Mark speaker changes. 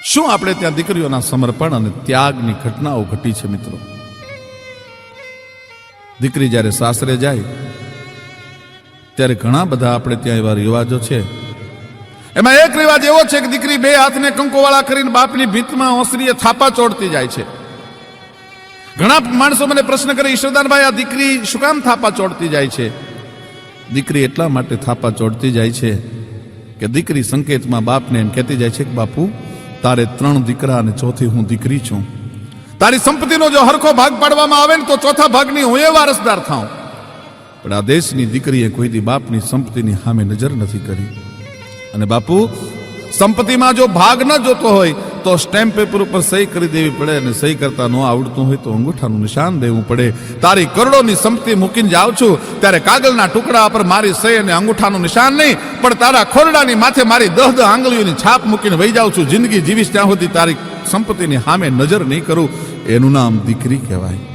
Speaker 1: શું આપણે ત્યાં દીકરીઓના સમર્પણ અને ત્યાગની ઘટનાઓ ઘટી છે મિત્રો? દીકરી જ્યારે સાસરે જાય ત્યારે ઘણા બધા આપણે ત્યાં એવા રિવાજો છે. એમાં એક રિવાજ એવો છે કે દીકરી બે હાથને કંકોવાળા કરીને બાપની ભીતમાં ઓસરીએ થાપા ચોડતી જાય છે. ઘણા માણસો મને પ્રશ્ન કરે, ઈશ્વરદાનભાઈ આ દીકરી શું કામ થાપા ચોડતી જાય છે? દીકરી એટલા માટે થાપા ચોડતી જાય છે કે દીકરી સંકેતમાં બાપને એમ કહેતી જાય છે કે બાપુ તારે 3 દીકરા અને ચોથી હું દીકરી છું. તારી સંપત્તિનો જો હરખો ભાગ પાડવામાં આવે ને તો ચોથા ભાગની હું એ વારસદાર થાઉં. પણ આ દેશની દીકરીએ કોઈ દી બાપની સંપત્તિની સામે નજર નથી કરી. અને બાપુ સંપત્તિમાં જો ભાગ ન જોતો હોય તો સ્ટેમ્પ પેપર ઉપર સહી કરી દેવી પડે, અને સહી કરતા ન આવડતું હોય તો અંગૂઠાનું નિશાન દેવું પડે. તારી કરોડોની સંપત્તિ મૂકીને જાઉં છું ત્યારે કાગળના ટુકડા પર મારી સહી અને અંગૂઠાનું નિશાન નહીં, પણ તારા ખોરડાની માથે મારી 10 આંગળીઓની છાપ મૂકીને વહી જાઉં છું. જિંદગી જીવીશ ત્યાં સુધી તારી સંપત્તિની સામે નજર નહીં કરું. એનું નામ દીકરી કહેવાય.